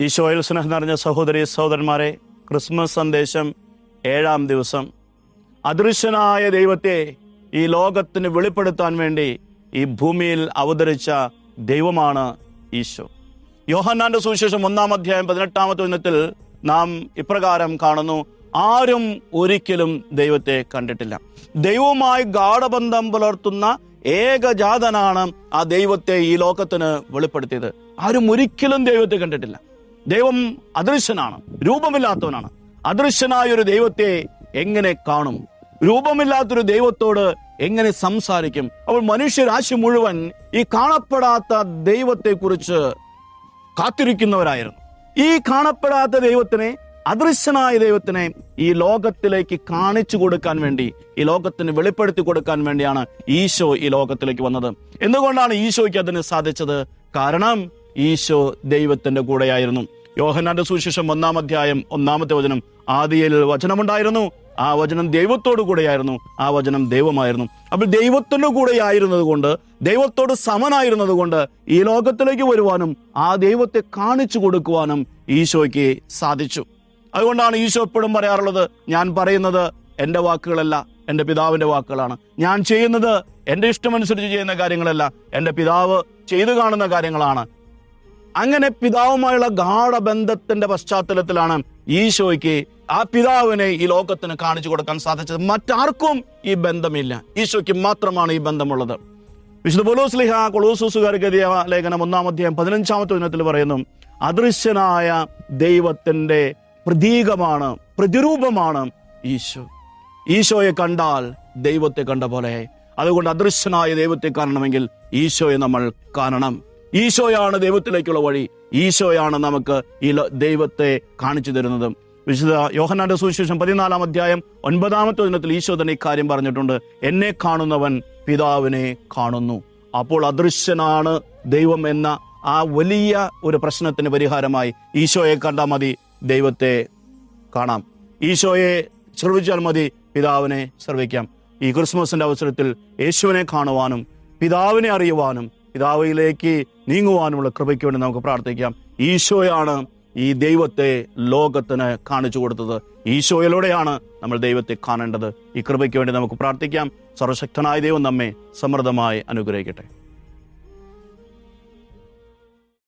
ഈശോയിൽ സ്നേഹം നിറഞ്ഞ സഹോദരി സഹോദരന്മാരെ, ക്രിസ്മസ് സന്ദേശം 7-ാം ദിവസം. അദൃശ്യനായ ദൈവത്തെ ഈ ലോകത്തിന് വെളിപ്പെടുത്താൻ വേണ്ടി ഈ ഭൂമിയിൽ അവതരിച്ച ദൈവമാണ് ഈശോ. യോഹന്നാന്റെ സുവിശേഷം 1-ാം അധ്യായം 18-ാമത്തെ വചനത്തിൽ നാം ഇപ്രകാരം കാണുന്നു: ആരും ഒരിക്കലും ദൈവത്തെ കണ്ടിട്ടില്ല. ദൈവവുമായി ഗാഢബന്ധം പുലർത്തുന്ന ഏകജാതനാണ് ആ ദൈവത്തെ ഈ ലോകത്തിന് വെളിപ്പെടുത്തിയത്. ആരും ഒരിക്കലും ദൈവത്തെ കണ്ടിട്ടില്ല. ദൈവം അദൃശ്യനാണ്, രൂപമില്ലാത്തവനാണ്. അദൃശ്യനായ ഒരു ദൈവത്തെ എങ്ങനെ കാണും? രൂപമില്ലാത്തൊരു ദൈവത്തോട് എങ്ങനെ സംസാരിക്കും? അപ്പോൾ മനുഷ്യരാശി മുഴുവൻ ഈ കാണപ്പെടാത്ത ദൈവത്തെക്കുറിച്ച് കാത്തിരിക്കുന്നവരായിരുന്നു. ഈ കാണപ്പെടാത്ത ദൈവത്തിനെ, അദൃശ്യനായ ദൈവത്തിനെ ഈ ലോകത്തിലേക്ക് കാണിച്ചു കൊടുക്കാൻ വേണ്ടി, ഈ ലോകത്തിന് വെളിപ്പെടുത്തി കൊടുക്കാൻ വേണ്ടിയാണ് ഈശോ ഈ ലോകത്തിലേക്ക് വന്നത്. എന്തുകൊണ്ടാണ് ഈശോയ്ക്ക് അതിന് സാധിച്ചത്? കാരണം ഈശോ ദൈവത്തിന്റെ കൂടെയായിരുന്നു. യോഹന്നാന്റെ സുവിശേഷം 1-ാം അധ്യായം 1-ാമത്തെ വചനം: ആദിയിൽ വചനമുണ്ടായിരുന്നു, ആ വചനം ദൈവത്തോടു കൂടെയായിരുന്നു, ആ വചനം ദൈവമായിരുന്നു. അപ്പോൾ ദൈവത്തിന്റെ കൂടെയായിരുന്നത് കൊണ്ട്, ദൈവത്തോട് സമനായിരുന്നത് കൊണ്ട് ഈ ലോകത്തിലേക്ക് വരുവാനും ആ ദൈവത്തെ കാണിച്ചു കൊടുക്കുവാനും ഈശോയ്ക്ക് സാധിച്ചു. അതുകൊണ്ടാണ് ഈശോ എപ്പോഴും പറയാറുള്ളത്: ഞാൻ പറയുന്നത് എൻ്റെ വാക്കുകളല്ല, എൻ്റെ പിതാവിൻ്റെ വാക്കുകളാണ്. ഞാൻ ചെയ്യുന്നത് എൻ്റെ ഇഷ്ടമനുസരിച്ച് ചെയ്യുന്ന കാര്യങ്ങളല്ല, എൻ്റെ പിതാവ് ചെയ്തു കാണുന്ന കാര്യങ്ങളാണ്. അങ്ങനെ പിതാവുമായുള്ള ഗാഢബന്ധത്തിന്റെ പശ്ചാത്തലത്തിലാണ് ഈശോയ്ക്ക് ആ പിതാവിനെ ഈ ലോകത്തിന് കാണിച്ചു കൊടുക്കാൻ സാധിച്ചത്. മറ്റാർക്കും ഈ ബന്ധമില്ല, ഈശോയ്ക്ക് മാത്രമാണ് ഈ ബന്ധമുള്ളത്. വിശുദ്ധ പൗലോസ്ലീഹ കൊളോസ്സുകാർക്ക് എഴുതിയ ലേഖനം 1-ാം അധ്യായം 15-ാമത്തെ വചനത്തിൽ പറയുന്നു: അദൃശ്യനായ ദൈവത്തിന്റെ പ്രതീകമാണ്, പ്രതിരൂപമാണ് ഈശോ. ഈശോയെ കണ്ടാൽ ദൈവത്തെ കണ്ട പോലെ. അതുകൊണ്ട് അദൃശ്യനായ ദൈവത്തെ കാണണമെങ്കിൽ ഈശോയെ നമ്മൾ കാണണം. ഈശോയാണ് ദൈവത്തിലേക്കുള്ള വഴി. ഈശോയാണ് നമുക്ക് ഈ ദൈവത്തെ കാണിച്ചു തരുന്നത്. വിശുദ്ധ യോഹന്നാന്റെ സുവിശേഷം 14-ാം അധ്യായം 9-ാമത്തെ വചനത്തിൽ ഈശോ തന്നെ ഇക്കാര്യം പറഞ്ഞിട്ടുണ്ട്: എന്നെ കാണുന്നവൻ പിതാവിനെ കാണുന്നു. അപ്പോൾ അദൃശ്യനാണ് ദൈവം എന്ന ആ വലിയ ഒരു പ്രശ്നത്തിന് പരിഹാരമായി ഈശോയെ കണ്ടാൽ മതി, ദൈവത്തെ കാണാം. ഈശോയെ ശ്രവിച്ചാൽ മതി, പിതാവിനെ ശ്രവിക്കാം. ഈ ക്രിസ്മസിന്റെ അവസരത്തിൽ യേശുവിനെ കാണുവാനും പിതാവിനെ അറിയുവാനും പിതാവിലേക്ക് നീങ്ങുവാനുമുള്ള കൃപയ്ക്ക് വേണ്ടി നമുക്ക് പ്രാർത്ഥിക്കാം. ഈശോയാണ് ഈ ദൈവത്തെ ലോകത്തിന് കാണിച്ചു കൊടുത്തത്. ഈശോയിലൂടെയാണ് നമ്മൾ ദൈവത്തെ കാണേണ്ടത്. ഈ കൃപയ്ക്ക് വേണ്ടി നമുക്ക് പ്രാർത്ഥിക്കാം. സർവശക്തനായ ദൈവം നമ്മെ സമൃദ്ധമായി അനുഗ്രഹിക്കട്ടെ.